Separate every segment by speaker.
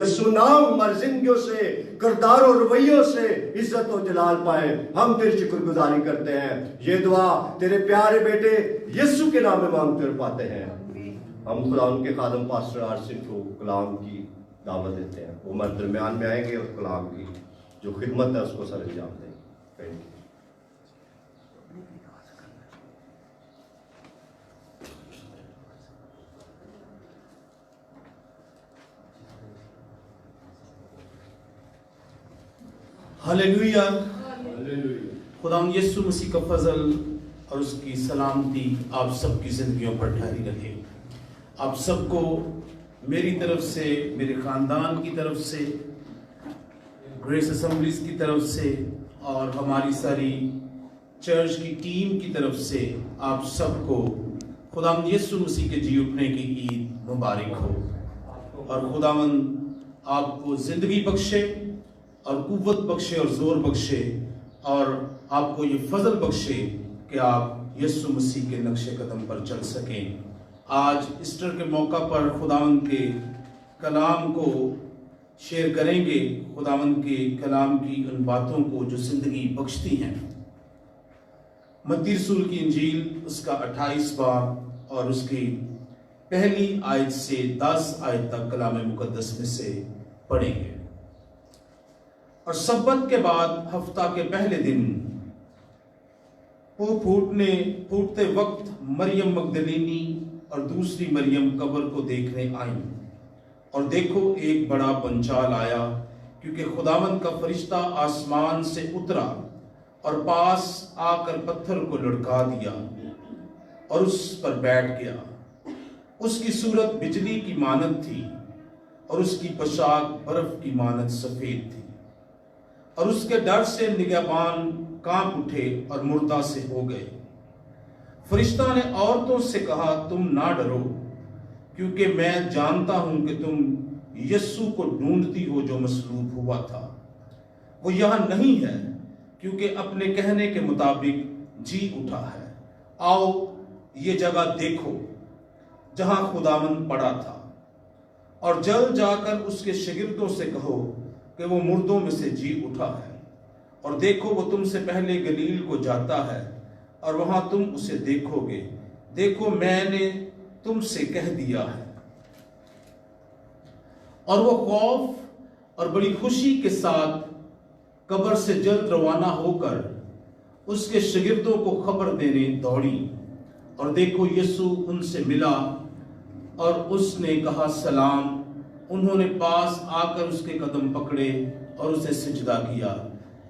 Speaker 1: سنام ہماری زندگیوں سے، کردار و رویوں سے عزت و جلال پائے. ہم تیری شکر گزاری کرتے ہیں. یہ دعا تیرے پیارے بیٹے یسوع کے نام میں مانگتے اور پاتے ہیں. ہم خدا ان کے خادم پاسٹر عاصف کو کلام کی دعوت دیتے ہیں. وہ ہمارے درمیان میں آئیں گے اور کلام کی جو خدمت ہے اس کو سر انجام دیں گے.
Speaker 2: ہلیلویا. خداوند یسوع مسیح کا فضل اور اس کی سلامتی آپ سب کی زندگیوں پر ٹھہری رہے. آپ سب کو میری طرف سے، میرے خاندان کی طرف سے، گریس اسمبلیز کی طرف سے اور ہماری ساری چرچ کی ٹیم کی طرف سے آپ سب کو خداوند یسوع مسیح کے جی اٹھنے کی عید مبارک ہو. اور خداوند آپ کو زندگی بخشے اور قوت بخشے اور زور بخشے اور آپ کو یہ فضل بخشے کہ آپ یسوع مسیح کے نقش قدم پر چل سکیں. آج ایسٹر کے موقع پر خداوند کے کلام کو شیئر کریں گے. خداوند کے کلام کی ان باتوں کو جو زندگی بخشتی ہیں. متی رسول کی انجیل اس کا 28 باب اور اس کی پہلی آیت سے 10 آیت تک کلام مقدس میں سے پڑھیں گے. اور سبت کے بعد ہفتہ کے پہلے دن پھوٹتے وقت مریم مگدلینی اور دوسری مریم قبر کو دیکھنے آئیں. اور دیکھو ایک بڑا پنچال آیا کیونکہ خداوند کا فرشتہ آسمان سے اترا اور پاس آ کر پتھر کو لڑکا دیا اور اس پر بیٹھ گیا. اس کی صورت بجلی کی مانند تھی اور اس کی پوشاک برف کی مانند سفید تھی. اور اس کے ڈر سے نگہبان کانپ اٹھے اور مردہ سے ہو گئے. فرشتہ نے عورتوں سے کہا تم نہ ڈرو کیونکہ میں جانتا ہوں کہ تم یسوع کو ڈھونڈتی ہو جو مصلوب ہوا تھا. وہ یہاں نہیں ہے کیونکہ اپنے کہنے کے مطابق جی اٹھا ہے. آؤ یہ جگہ دیکھو جہاں خداوند پڑا تھا اور جلد جا کر اس کے شاگردوں سے کہو کہ وہ مردوں میں سے جی اٹھا ہے. اور دیکھو وہ تم سے پہلے گلیل کو جاتا ہے اور وہاں تم اسے دیکھو گے. دیکھو میں نے تم سے کہہ دیا ہے. اور وہ خوف اور بڑی خوشی کے ساتھ قبر سے جلد روانہ ہو کر اس کے شاگردوں کو خبر دینے دوڑی. اور دیکھو یسوع ان سے ملا اور اس نے کہا سلام. انہوں نے پاس آ کر اس کے قدم پکڑے اور اسے سجدہ کیا.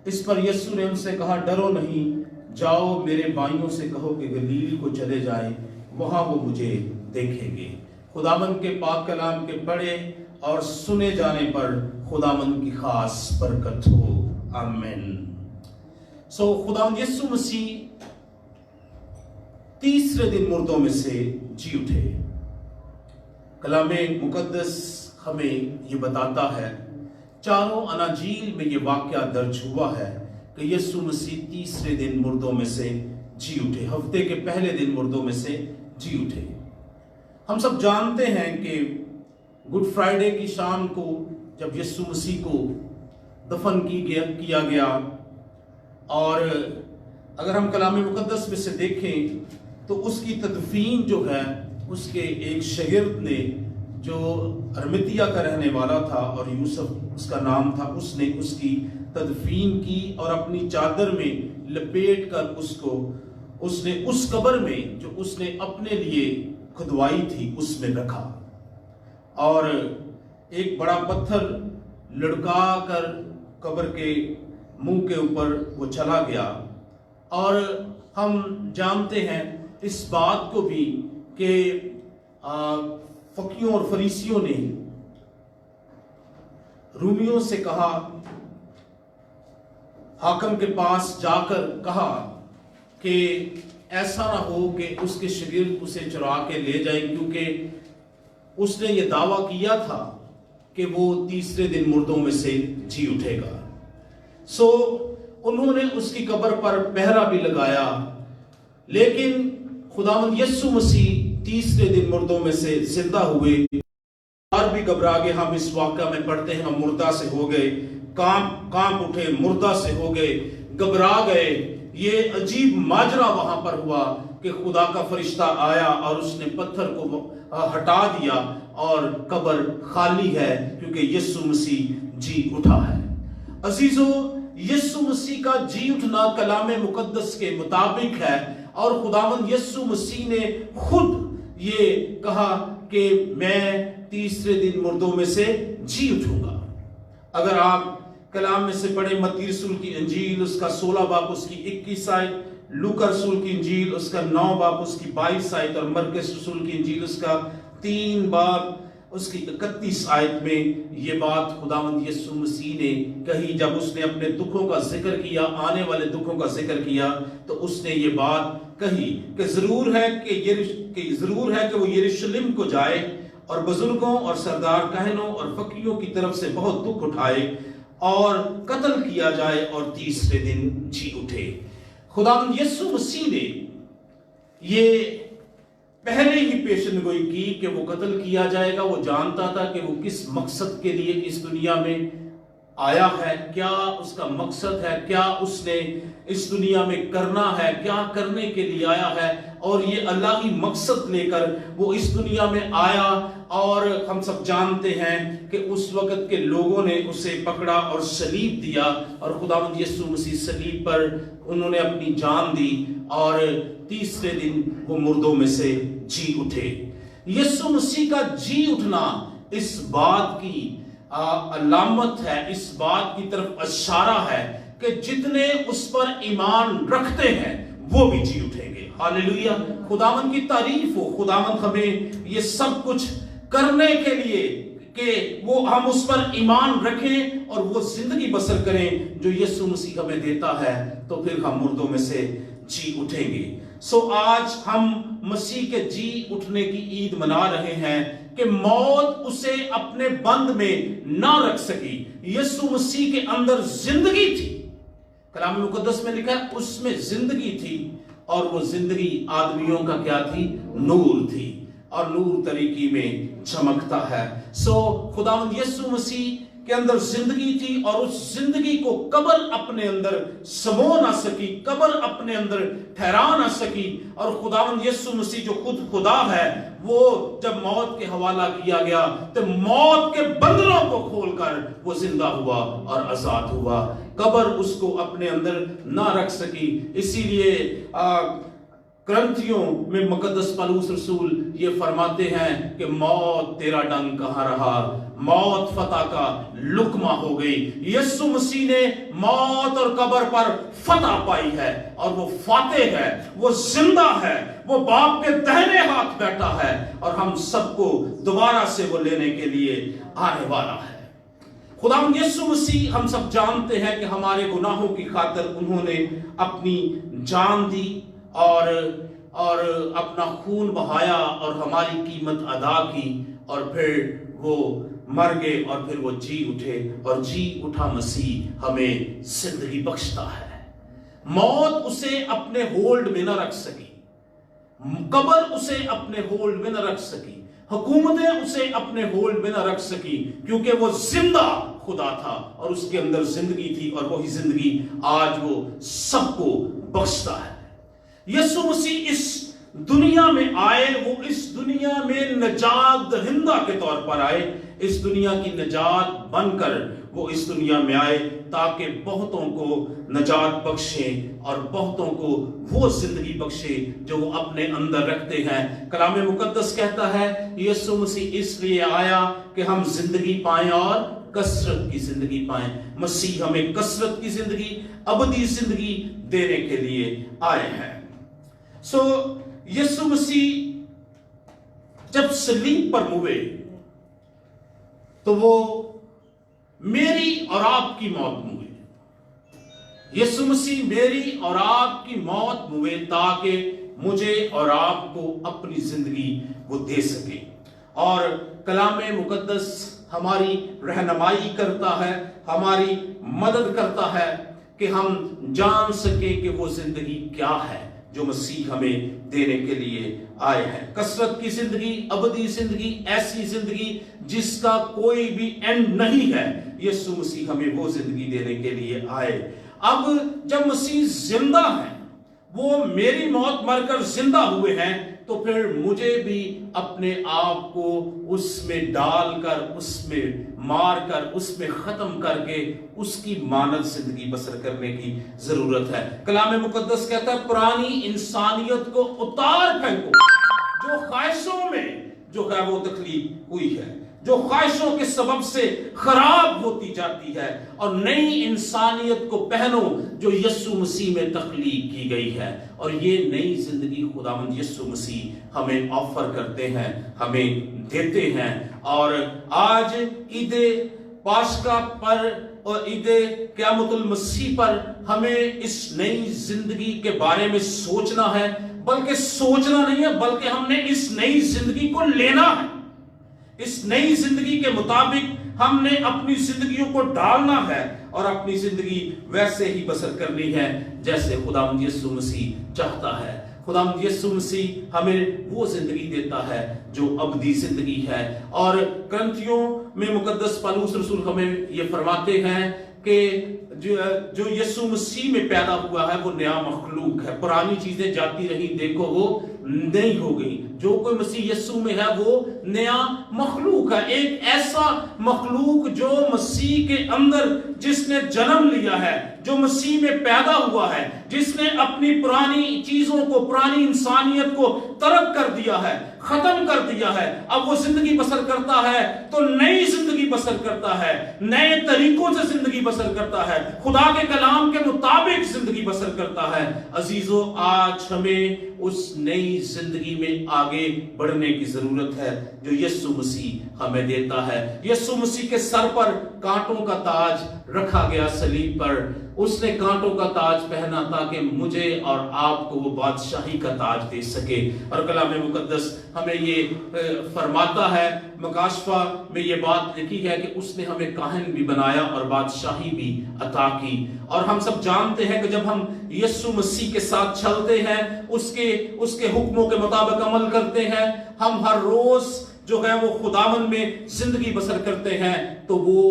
Speaker 2: اس پر یسوع نے ان سے کہا ڈرو نہیں. جاؤ میرے بھائیوں سے کہو کہ گلیل کو چلے جائیں، وہاں وہ مجھے دیکھیں گے. خداوند کے پاک کلام کے پڑھے اور سنے جانے پر خداوند کی خاص برکت ہو. آمین. خداوند یسوع مسیح تیسرے دن مردوں میں سے جی اٹھے. کلام مقدس ہمیں یہ بتاتا ہے، چاروں اناجیل میں یہ واقعہ درج ہوا ہے کہ یسوع مسیح تیسرے دن مردوں میں سے جی اٹھے. ہفتے کے پہلے دن مردوں میں سے جی اٹھے. ہم سب جانتے ہیں کہ گڈ فرائیڈے کی شام کو جب یسوع مسیح کو دفن کیا گیا، اور اگر ہم کلام مقدس میں سے دیکھیں تو اس کی تدفین جو ہے اس کے ایک شاگرد نے جو ارمتیا کا رہنے والا تھا اور یوسف اس کا نام تھا، اس نے اس کی تدفین کی اور اپنی چادر میں لپیٹ کر اس نے اس قبر میں جو اس نے اپنے لیے کھدوائی تھی اس میں رکھا. اور ایک بڑا پتھر لڑکا کر قبر کے منہ کے اوپر وہ چلا گیا. اور ہم جانتے ہیں اس بات کو بھی کہ فقیوں اور فریسیوں نے رومیوں سے کہا، حاکم کے پاس جا کر کہا کہ ایسا نہ ہو کہ اس کے شاگرد اسے چرا کے لے جائیں، کیونکہ اس نے یہ دعویٰ کیا تھا کہ وہ تیسرے دن مردوں میں سے جی اٹھے گا. انہوں نے اس کی قبر پر پہرا بھی لگایا. لیکن خداوند یسوع مسیح تیسرے دن مردوں میں سے زندہ ہوئے. اور بھی घबरा गए। हम इस वाक़या में पढ़ते हैं, हम मुर्दा से हो गए, कांप उठे, मुर्दा से हो गए, घबरा गए। ये अजीब माजरा वहां पर हुआ कि खुदा का फरिश्ता आया और उसने पत्थर को हटा दिया और कब्र खाली है, क्योंकि यीशु मसीह जी उठा है। अजीजों, यीशु मसीह का जी उठना कलाम मुकद्दस के मुताबिक है, और खुदावंद यीशु मसीह ने खुद ये कहा कि मैं तीसरे दिन मुर्दों में से जी उठूंगा। अगर आप कलाम में से पढ़े मत्ती रसूल की इंजील उसका 16 बाब उसकी 21 आयत, लूका रसूल की इंजील उसका 9 बाब उसकी 22 आयत, और मरकुस रसूल की इंजील उसका 3 बाब उसकी 31 आयत में ये बात खुदावंद यीशु मसीह ने कही। जब उसने अपने दुखों का जिक्र किया, आने वाले दुखों का जिक्र किया, तो उसने ये बात कही कि जरूर है कि वो यरूशलेम को जाए और बुजुर्गों और सरदार कहनों और फकीरों की तरफ से बहुत दुख उठाए और कत्ल किया जाए और तीसरे दिन जी उठे। खुदावंद यीशु मसीह ने ये पहले ही पेशनगोई की कि वो कत्ल किया जाएगा। वो जानता था कि वो किस मकसद के लिए इस दुनिया में आया है, क्या उसका मकसद है, क्या उसने इस दुनिया में करना है, क्या करने के लिए आया है, और ये अल्लाह की मकसद लेकर वो इस दुनिया में आया। और हम सब जानते हैं कि उस वक्त के लोगों ने उसे पकड़ा और सलीब दिया, और खुदावंद यीशु मसीह सलीब पर उन्होंने अपनी जान दी, और तीसरे दिन वो मुर्दों में से जी उठे। यीशु मसीह का जी उठना इस बात की अलामत है, इस बात की तरफ इशारा है कि जितने उस पर ईमान रखते हैं वो भी जी उठेंगे। हालेलुया, खुदावंद की तारीफ हो। खुदावंद हमें ये सब कुछ करने के लिए कि वो हम उस पर ईमान रखें और वो जिंदगी बसर करें जो यीशु मसीह हमें देता है, तो फिर हम मुर्दों में से जी उठेंगे। सो आज हम मसीह के जी उठने की ईद मना रहे हैं कि मौत उसे अपने बंद में ना रख सकी। यीशु मसीह के अंदर जिंदगी थी, कलाम मुकद्दस में लिखा है उसमें जिंदगी थी, और वो जिंदगी आदमियों का क्या थी? नूर थी, और नूर तरीकी में चमकता है। सो खुदावंद यीशु मसीह के अंदर जिंदगी थी, और उस जिंदगी को कब्र अपने अंदर समो ना सकी, कब्र अपने अंदर ठहरा ना सकी। और खुदावंद यीशु मसीह जो खुद खुदा है, वो जब मौत के हवाला किया गया तो मौत के बंधनों को खोलकर वो जिंदा हुआ और आजाद हुआ। कब्र उसको अपने अंदर ना रख सकी। इसीलिए ग्रंथियों में मुकद्दस पौलुस रसूल ये फरमाते हैं कि मौत तेरा डंक कहां रहा, मौत फतह का लुकमा हो गई। यीशु मसीह ने मौत और कब्र पर फतह पाई है, और वो फातेह है, वो जिंदा है, वो बाप के दाहिने हाथ बैठा है, और हम सबको दोबारा से वो लेने के लिए आने वाला है। खुदावंद यीशु मसीह, हम सब जानते हैं कि हमारे गुनाहों की खातिर उन्होंने अपनी जान दी और अपना खून बहाया और हमारी कीमत अदा की, और फिर वो मर गए और फिर वो जी उठे, और जी उठा मसीह हमें जिंदगी बख्शता है। मौत उसे अपने होल्ड में न रख सकी, कब्र उसे अपने होल्ड में न रख सकी, हुकूमतें उसे अपने होल्ड में न रख सकी, क्योंकि वो जिंदा खुदा था और उसके अंदर जिंदगी थी, और वही जिंदगी आज वो सबको बख्शता है। यीशु मसीह इस दुनिया में आए, वो इस दुनिया में नजात दहिंदा के तौर पर आए, इस दुनिया की नजात बनकर वो इस दुनिया में आए, ताकि बहुतों को नजात बख्शे और बहुतों को वो जिंदगी बख्शे जो वो अपने अंदर रखते हैं। कलाम मुकद्दस कहता है यीशु मसीह इसलिए आया कि हम जिंदगी पाएं और कसरत की जिंदगी पाएं। मसीह हमें कसरत की जिंदगी, अबदी जिंदगी देने के लिए आए हैं। सो यीशु मसीह जब सलीब पर हुए तो वो मेरी और आपकी मौत हुए। यीशु मसीह मेरी और आपकी मौत हुए ताकि मुझे और आपको अपनी जिंदगी वो दे सके। और कलाम मुकद्दस हमारी रहनुमाई करता है, हमारी मदद करता है कि हम जान सके कि वो जिंदगी क्या है, जो मसीह हमें देने के लिए आए हैं। कसरत की जिंदगी, अबदी जिंदगी, ऐसी जिंदगी जिसका कोई भी एंड नहीं है, यीशु मसीह हमें वो जिंदगी देने के लिए आए। अब जब मसीह जिंदा है, वो मेरी मौत मरकर जिंदा हुए हैं, तो फिर मुझे भी अपने आप को उसमें डालकर, उसमें मारकर, उसमें खत्म करके उसकी मानव जिंदगी बसर करने की जरूरत है। कलाम मुकद्दस कहता है पुरानी इंसानियत को उतार फेंको, जो ख्वाहिशों में जो है वो तकलीफ हुई है, जो ख्वाहिशों के सबब से खराब होती जाती है, और नई इंसानियत को पहनो जो यीशु मसीह में तख्लीक की गई है। और ये नई जिंदगी खुदावंद यीशु मसीह हमें ऑफर करते हैं, हमें देते हैं। और आज ईद पास्का पर और ईद क़यामतुल मसीह पर हमें इस नई जिंदगी के बारे में सोचना है, बल्कि सोचना नहीं है, बल्कि हमने इस नई जिंदगी को लेना है। इस नई जिंदगी के मुताबिक हमने अपनी जिंदगियों को डालना है और अपनी जिंदगी वैसे ही बसर करनी है जैसे खुदावंद यीशु मसीह चाहता है। खुदावंद यीशु मसीह हमें वो जिंदगी देता है जो अबदी जिंदगी है। और ग्रंथियों में मुकद्दस पौलुस रसूल हमें ये फरमाते हैं कि जो यीशु मसीह में पैदा हुआ है वो नया मखलूक है, पुरानी चीजें जाती रही, देखो वो नई हो गई। जो कोई मसीह यीशु में है वो नया मखलूक है, एक ऐसा मखलूक जो मसीह के अंदर जिसने जन्म लिया है, जो मसीह में पैदा हुआ है, जिसने अपनी पुरानी चीजों को, पुरानी इंसानियत को तर्क कर दिया है, खत्म कर दिया है। अब वो जिंदगी बसर करता है तो नई जिंदगी बसर करता है, नए तरीकों से जिंदगी बसर करता है, खुदा के कलाम के मुताबिक जिंदगी बसर करता है। अजीजों, आज हमें उस नई जिंदगी में आगे बढ़ने की जरूरत है जो यीशु मसीह हमें देता है। यीशु मसीह के सर पर कांटों का ताज रखा गया सलीब पर, उसने कांटों का ताज पहना ताकि मुझे और आपको वो बादशाही का ताज दे सके। और कलाम मुकद्दस हमें ये फरमाता है, मकाशफा में ये बात लिखी है कि उसने हमें काहिन भी बनाया और बादशाही भी अता की। और हम सब जानते हैं कि जब हम यीशु मसीह के साथ चलते हैं, उसके हुक्मों के मुताबिक अमल करते हैं, हम हर रोज जो है वो खुदावन में जिंदगी बसर करते हैं, तो वो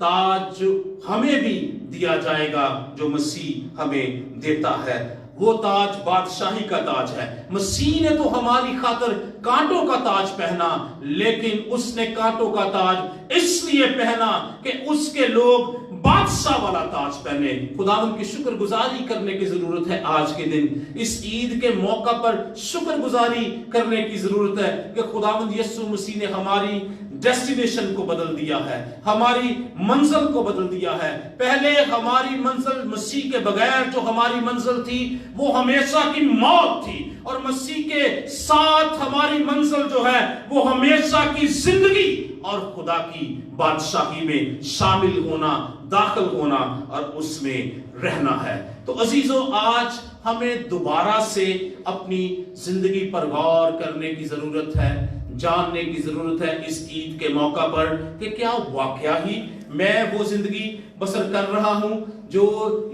Speaker 2: ताज हमें भी दिया जाएगा जो मसीह हमें देता है। वो ताज बादशाही का ताज है। मसीह ने तो हमारी खातिर कांटों का ताज पहना, लेकिन उसने कांटों का ताज इसलिए पहना कि उसके लोग बादशाह वाला ताज पहने। खुदावंद की शुक्रगुजारी करने की जरूरत है। आज के दिन इस ईद के मौका पर शुक्रगुजारी करने की जरूरत है कि खुदावंद यीशु मसीह ने हमारी डेस्टिनेशन को बदल दिया है, हमारी मंजिल को बदल दिया है। पहले हमारी मंजिल मसीह के बगैर जो हमारी मंजिल थी वो हमेशा की मौत थी, और मसीह के साथ हमारी मंजिल जो है वो हमेशा की जिंदगी और खुदा की बादशाही में शामिल होना, दाखिल होना और उसमें रहना है। तो अजीजों, आज हमें दोबारा से अपनी जिंदगी पर गौर करने की जरूरत है, जानने की जरूरत है इस ईद के मौका पर कि क्या वाकया ही मैं वो जिंदगी बसर कर रहा हूं जो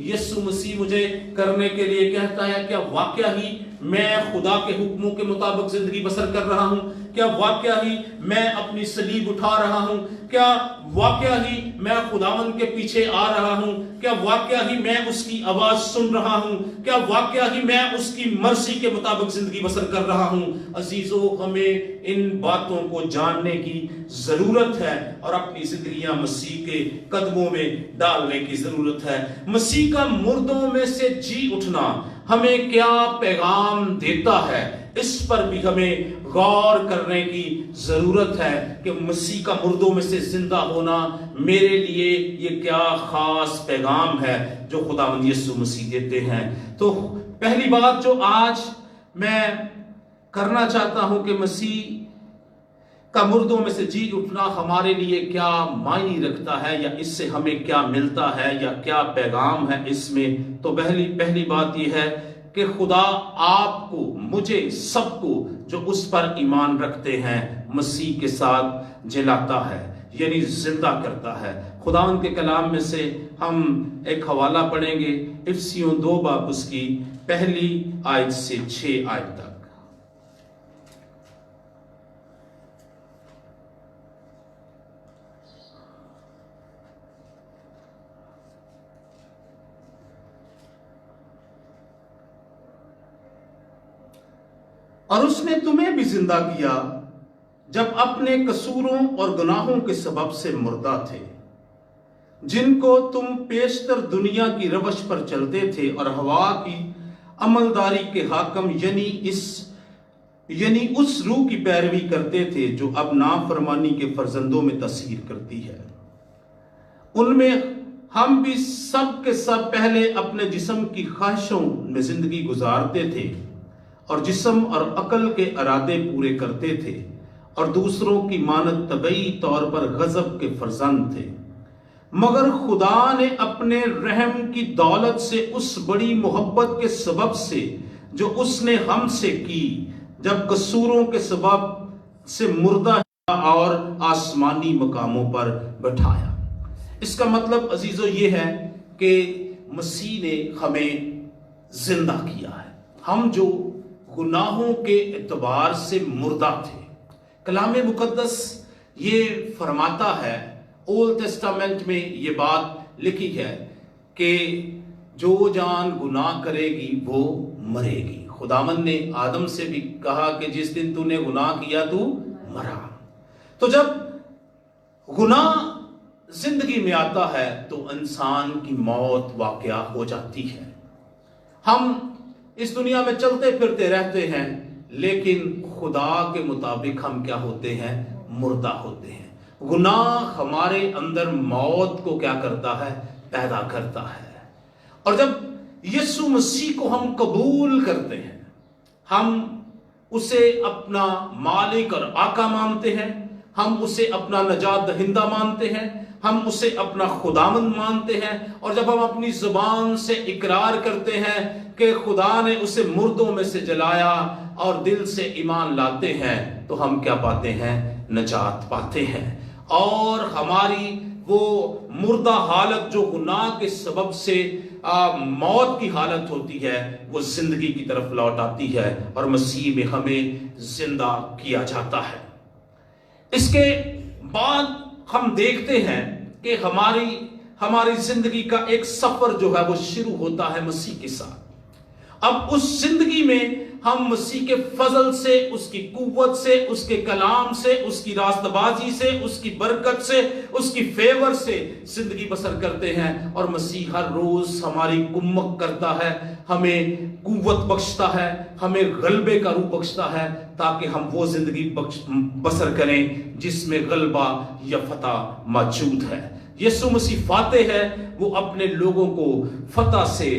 Speaker 2: यीशु मसीह मुझे करने के लिए कहता है। क्या वाकया ही मैं खुदा के हुक्मों के मुताबिक जिंदगी बसर कर रहा हूं? क्या वाकया ही मैं अपनी सलीब उठा रहा हूं? क्या वाकया ही मैं खुदावन के पीछे आ रहा हूं? क्या वाकया ही मैं उसकी आवाज सुन रहा हूं? क्या वाकया ही मैं उसकी मर्जी के मुताबिक जिंदगी बसर कर रहा हूं? अजीजों, हमें इन बातों को जानने की जरूरत है और अपनी जिंदगियां मसीह के कदमों में डालने की जरूरत है। मसीह का मुर्दों में से जी उठना हमें क्या पैगाम देता है, इस पर भी हमें गौर करने की जरूरत है कि मसीह का मुर्दों में से जिंदा होना मेरे लिए ये क्या खास पैगाम है जो खुदावंद यीशु मसीह देते हैं। तो पहली बात जो आज मैं करना चाहता हूं कि मसीह का मुर्दों में से जी उठना हमारे लिए क्या मायने रखता है, या इससे हमें क्या मिलता है, या क्या पैगाम है इसमें। तो पहली बात यह है कि खुदा आपको, मुझे, सबको जो उस पर ईमान रखते हैं मसीह के साथ जिलाता है। यानी जिंदा करता है। खुदावंद के कलाम में से हम एक हवाला पढ़ेंगे, इफिसियों 2 बाब उसकी 1 आयत से 6 आयत तक। और उसने तुम्हें भी जिंदा किया जब अपने कसूरों और गुनाहों के सबब से मुर्दा थे, जिनको तुम पेशतर दुनिया की रवश पर चलते थे और हवा की अमलदारी के हाकम यानी उस रूह की पैरवी करते थे जो अब नाफरमानी के फर्जंदों में तस्हीर करती है। उनमें हम भी सब के सब पहले अपने जिस्म की ख्वाहिशों में जिंदगी गुजारते थे और जिस्म और अकल के इरादे पूरे करते थे और दूसरों की मानत तबई तौर पर गजब के फर्जंद थे। मगर खुदा ने अपने रहम की दौलत से उस बड़ी मोहब्बत के सबब से जो उसने हमसे की, जब कसूरों के सबब से मुर्दा और आसमानी मकामों पर बैठाया। इसका मतलब अजीजों ये है कि मसीह ने हमें जिंदा किया है। हम जो गुनाहों के एतबार से मुर्दा थे, कलाम मुकद्दस ये फरमाता है, ओल्ड टेस्टामेंट में ये बात लिखी है कि जो जान गुनाह करेगी वो मरेगी। खुदावन ने आदम से भी कहा कि जिस दिन तूने गुनाह किया तू मरा। तो जब गुनाह जिंदगी में आता है तो इंसान की मौत वाक़या हो जाती है। हम इस दुनिया में चलते फिरते रहते हैं, लेकिन खुदा के मुताबिक हम क्या होते हैं? मुर्दा होते हैं। गुनाह हमारे अंदर मौत को क्या करता है? पैदा करता है। और जब यीशु मसीह को हम कबूल करते हैं, हम उसे अपना मालिक और आका मानते हैं, हम उसे अपना नजात दहिंदा मानते हैं, हम उसे अपना खुदावंद मानते हैं, और जब हम अपनी जुबान से इकरार करते हैं कि खुदा ने उसे मुर्दों में से जलाया और दिल से ईमान लाते हैं, तो हम क्या पाते हैं? नजात पाते हैं। और हमारी वो मुर्दा हालत जो गुनाह के सबब से मौत की हालत होती है, वो जिंदगी की तरफ लौट आती है और मसीह में हमें जिंदा किया जाता है। इसके बाद हम देखते हैं कि हमारी जिंदगी का एक सफर जो है वो शुरू होता है मसीह के साथ। अब उस जिंदगी में हम मसीह के फजल से, उसकी कुव्वत से, उसके कलाम से, उसकी रास्तबाजी से, उसकी बरकत से, उसकी फेवर से जिंदगी बसर करते हैं। और मसीह हर रोज हमारी कुम्मक करता है, हमें कुव्वत बख्शता है, हमें गलबे का रूप बख्शता है, ताकि हम वो जिंदगी बसर करें जिसमें गलबा या फतह मौजूद है। यीशु मसीह फातेह है, वो अपने लोगों को फतह से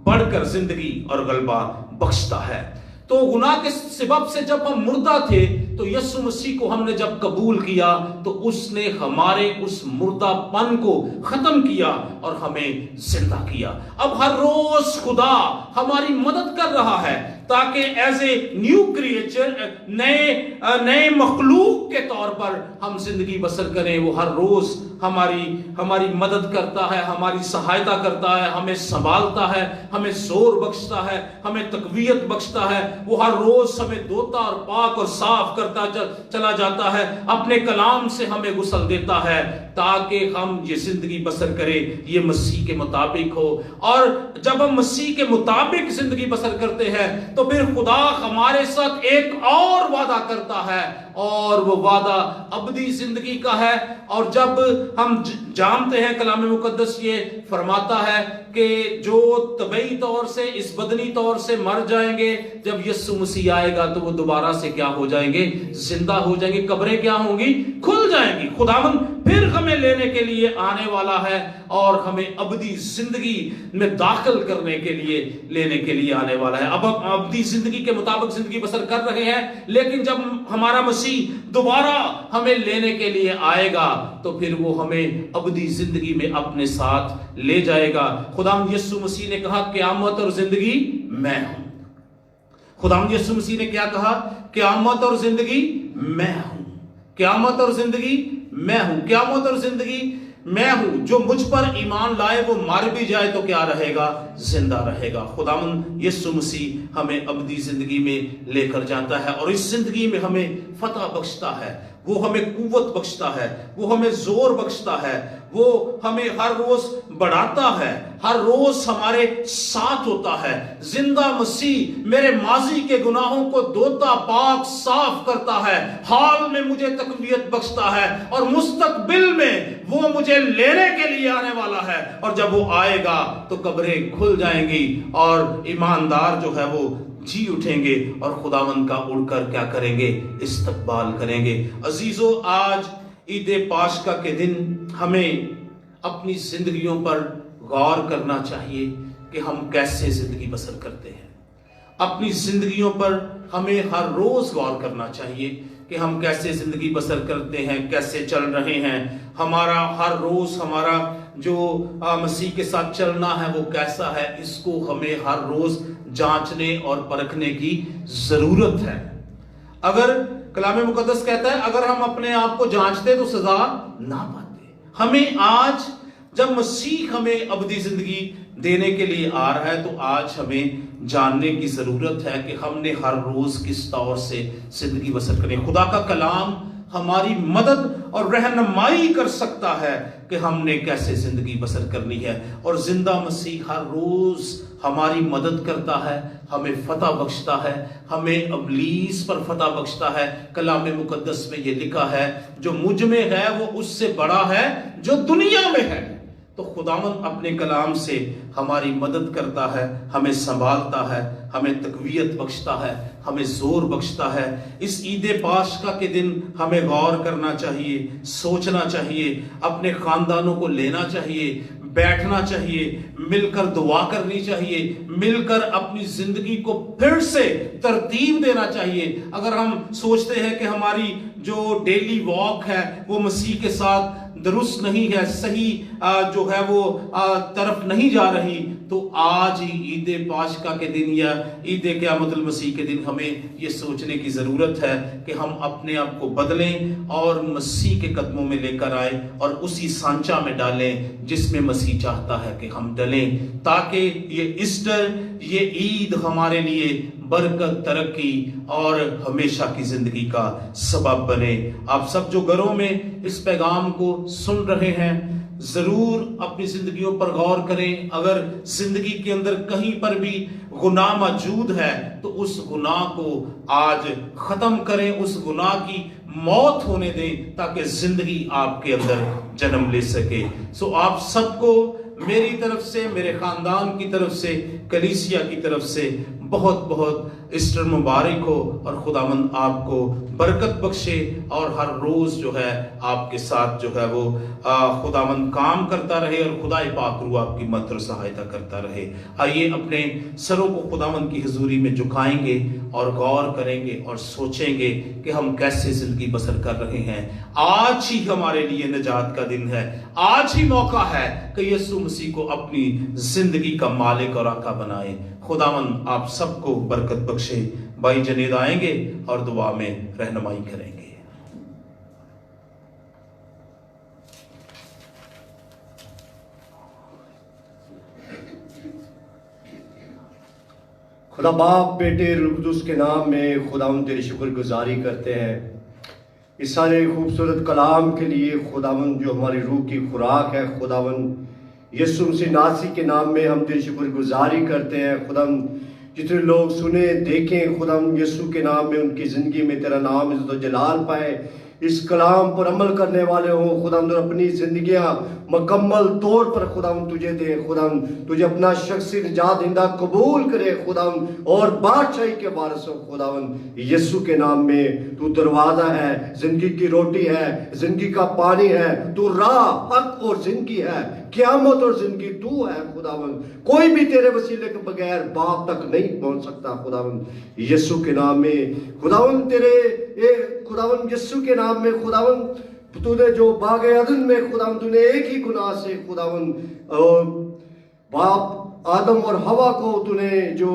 Speaker 2: बढ़कर जिंदगी और गलबा बख्शता है। तो गुनाह के सबब से जब हम मुर्दा थे, तो यीशु मसीह को हमने जब कबूल किया तो उसने हमारे उस मुर्दापन को खत्म किया और हमें जिंदा किया। अब हर रोज खुदा हमारी मदद कर रहा है ताकि एज ए न्यू क्रिएचर, नए मखलूक के तौर पर हम जिंदगी बसर करें। वो हर रोज हमारी मदद करता है, हमारी सहायता करता है, हमें संभालता है, हमें जोर बख्शता है, हमें तकवीयत बख्शता है। वो हर रोज हमें धोता और पाक और साफ करता चला जाता है, अपने कलाम से हमें गुस्ल देता है ताकि हम ये जिंदगी बसर करें, ये मसीह के मुताबिक हो। और जब हम मसीह के मुताबिक जिंदगी बसर करते हैं तो फिर खुदा हमारे साथ एक और वादा करता है, और वो वादा अबदी जिंदगी का है। और जब हम जानते हैं कलाम मुकद्दस ये फरमाता है कि जो तबई तौर से, इस बदनी तौर से मर जाएंगे, जब यीशु मसीह आएगा तो वो दोबारा से क्या हो जाएंगे? जिंदा हो जाएंगे। कब्रें क्या होंगी? खुल जाएंगी। खुदावंद फिर हमें लेने के लिए आने वाला है और हमें अबदी जिंदगी में दाखिल करने के लिए, लेने के लिए आने वाला है। अब हम अबदी जिंदगी के मुताबिक जिंदगी बसर कर रहे हैं, लेकिन जब हमारा मसीह दोबारा हमें लेने के लिए आएगा तो फिर वो हमें अबदी जिंदगी में अपने साथ ले जाएगा। खुदाम यीशु मसीह ने कहा क़यामत और जिंदगी मैं हूं। खुदाम यीशु मसीह ने क्या कहा? क़यामत और जिंदगी मैं हूं। क़यामत और जिंदगी میں ہوں. قیامت اور زندگی میں ہوں. جو مجھ پر ایمان لائے وہ مر بھی جائے تو کیا رہے گا؟ زندہ رہے گا. خداوند یسوع مسیح ہمیں ابدی زندگی میں لے کر جاتا ہے اور اس زندگی میں ہمیں فتح بخشتا ہے. وہ ہمیں قوت بخشتا ہے, وہ ہمیں زور بخشتا ہے, وہ ہمیں ہر روز بڑھاتا ہے, ہر روز ہمارے ساتھ ہوتا ہے. زندہ مسیح میرے ماضی کے گناہوں کو دھوتا, پاک صاف کرتا ہے, حال میں مجھے تقویت بخشتا ہے اور مستقبل میں وہ مجھے لینے کے لیے آنے والا ہے. اور جب وہ آئے گا تو قبریں کھل جائیں گی اور ایماندار جو ہے وہ جی اٹھیں گے اور خداوند کا اڑ کر کیا کریں گے؟ استقبال کریں گے. عزیزو, آج عید پاشکا کے دن ہمیں اپنی زندگیوں پر غور کرنا چاہیے کہ ہم کیسے زندگی بسر کرتے ہیں. اپنی زندگیوں پر ہمیں ہر روز غور کرنا چاہیے کہ ہم کیسے زندگی بسر کرتے ہیں, کیسے چل رہے ہیں. ہمارا ہر روز ہمارا جو مسیح کے ساتھ چلنا ہے وہ کیسا ہے, اس کو ہمیں ہر روز جانچنے اور پرکھنے کی ضرورت ہے. اگر کلام مقدس کہتا ہے اگر ہم اپنے آپ کو جانچتے تو سزا نہ پاتے. ہمیں آج جب مسیح ہمیں ابدی زندگی دینے کے لیے آ رہا ہے تو آج ہمیں جاننے کی ضرورت ہے کہ ہم نے ہر روز کس طور سے زندگی بسر کرنی. خدا کا کلام ہماری مدد اور رہنمائی کر سکتا ہے کہ ہم نے کیسے زندگی بسر کرنی ہے. اور زندہ مسیح ہر روز ہماری مدد کرتا ہے, ہمیں فتح بخشتا ہے, ہمیں ابلیس پر فتح بخشتا ہے. کلام مقدس میں یہ لکھا ہے جو مجھ میں ہے وہ اس سے بڑا ہے جو دنیا میں ہے. تو خداوند اپنے کلام سے ہماری مدد کرتا ہے, ہمیں سنبھالتا ہے, ہمیں تقویت بخشتا ہے, ہمیں زور بخشتا ہے. اس عید پاشکا کے دن ہمیں غور کرنا چاہیے, سوچنا چاہیے, اپنے خاندانوں کو لینا چاہیے, بیٹھنا چاہیے, مل کر دعا کرنی چاہیے, مل کر اپنی زندگی کو پھر سے ترتیب دینا چاہیے. اگر ہم سوچتے ہیں کہ ہماری جو ڈیلی واک ہے وہ مسیح کے ساتھ درست نہیں ہے, صحیح جو ہے وہ طرف نہیں جا رہی, تو آج ہی عید پاشکا کے دن یا عید قیامت المسیح کے دن ہمیں یہ سوچنے کی ضرورت ہے کہ ہم اپنے آپ کو بدلیں اور مسیح کے قدموں میں لے کر آئیں اور اسی سانچہ میں ڈالیں جس میں مسیح چاہتا ہے کہ ہم ڈلیں, تاکہ یہ ایسٹر, یہ عید ہمارے لیے برکت, ترقی اور ہمیشہ کی زندگی کا سبب بنے. آپ سب جو گھروں میں اس پیغام کو سن رہے ہیں ضرور اپنی زندگیوں پر غور کریں. اگر زندگی کے اندر کہیں پر بھی گناہ موجود ہے تو اس گناہ کو آج ختم کریں, اس گناہ کی موت ہونے دیں تاکہ زندگی آپ کے اندر جنم لے سکے. سو آپ سب کو میری طرف سے, میرے خاندان کی طرف سے, کلیسیا کی طرف سے بہت بہت ایسٹر مبارک ہو اور خداوند آپ کو برکت بخشے اور ہر روز جو ہے آپ کے ساتھ جو ہے وہ خداوند کام کرتا رہے اور خدائے پاک روح آپ کی مدد اور سہایتا کرتا رہے. آئیے اپنے سروں کو خداوند کی حضوری میں جھکائیں گے اور غور کریں گے اور سوچیں گے کہ ہم کیسے زندگی بسر کر رہے ہیں. آج ہی ہمارے لیے نجات کا دن ہے, آج ہی موقع ہے کہ یسوع مسیح کو اپنی زندگی کا مالک اور آقا بنائے. خداوند آپ سب کو برکت بخشے. بھائی جنید آئیں گے اور دعا میں رہنمائی کریں گے.
Speaker 1: خدا باپ, بیٹے, روح القدس کے نام میں خداوند تیری شکر گزاری کرتے ہیں اس سارے خوبصورت کلام کے لیے. خداوند جو ہماری روح کی خوراک ہے, خداوند یسوع مسیح ناصری کے نام میں ہم تیری شکر گزاری کرتے ہیں. خداوند جتنے لوگ سنیں, دیکھیں, خداوند یسوع کے نام میں ان کی زندگی میں تیرا نام عزت و جلال پائے, اس کلام پر عمل کرنے والے ہوں. خداوند اپنی زندگیاں مکمل طور پر خداوند تجھے دے. خداوند تجھے اپنا شخصی نجات دہندہ قبول کرے خداوند, اور بادشاہی کے وارث ہو. خداوند یسوع کے نام میں تو دروازہ ہے, زندگی کی روٹی ہے, زندگی کا پانی ہے, تو راہ, حق اور زندگی ہے, قیامت اور زندگی تو ہے. خداوند کوئی بھی تیرے وسیلے کے بغیر باپ تک نہیں پہنچ سکتا. خداوند یسوع کے نام میں خداوند خداوند یسوع کے نام میں خداوند تو نے جو باغ عدن میں خداوند تو نے ایک ہی گناہ سے خداوند باپ آدم اور ہوا کو تو نے جو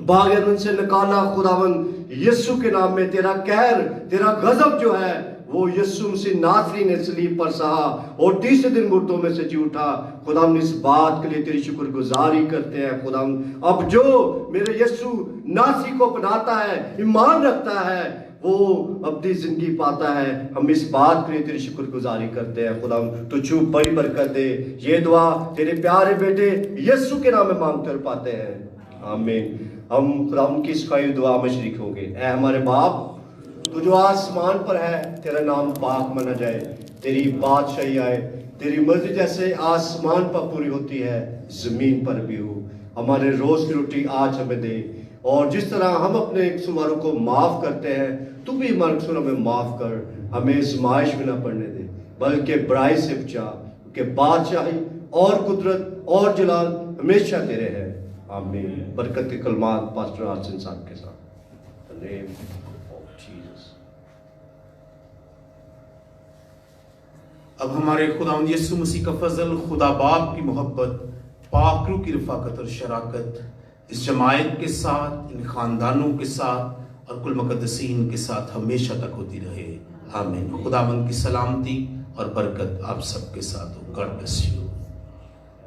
Speaker 1: باغ عدن سے نکالا. خداوند یسوع کے نام میں تیرا قہر, تیرا غضب جو ہے वो यीशु मसीह नासरी ने सलीब पर सहा और तीसरे दिन मुर्दों में से जी उठा। खुदा हम इस बात के लिए तेरी शुक्रगुजारी करते हैं। खुदा अब जो मेरे यीशु नासरी को अपनाता है, ईमान रखता है, वो अपनी जिंदगी पाता है। हम इस बात के लिए तेरी शुक्रगुजारी करते हैं। खुदा तुझे बड़ी बरकत दे। ये दुआ तेरे प्यारे बेटे यीशु के नाम में मांगते और पाते हैं, आमीन। हम खुदा की सिखाई दुआ में शरीक होंगे। ऐ हमारे बाप, तू जो आसमान पर है, तेरा नाम पाक माना जाए, तेरी बादशाही आए, तेरी मर्जी जैसे आसमान पर पूरी होती है जमीन पर भी हो। हमारे रोज की रोटी आज हमें दे, और जिस तरह हम अपने कसूरवारों को माफ करते हैं, तू भी हमारे कसूरों में माफ कर। हमें आजमाइश में ना पड़ने दे, बल्कि बुराई से बचा, क्योंकि बादशाही और कुदरत और जलाल हमेशा तेरे हैं, आमीन। बरकत के कलमात पास्टर आसिन साहब के साथ। In the name of Jesus.
Speaker 2: अब हमारे खुदावंद यीशु मसीह का फजल, खुदा बाप की मोहब्बत, पाक रूह की रफाकत और शराकत इस जमायत के साथ, इन खानदानों के साथ और कुल मुक़द्दसीन के साथ हमेशा तक होती रहे, आमीन। खुदावंद की सलामती और बरकत आप सबके साथ हो। God bless you.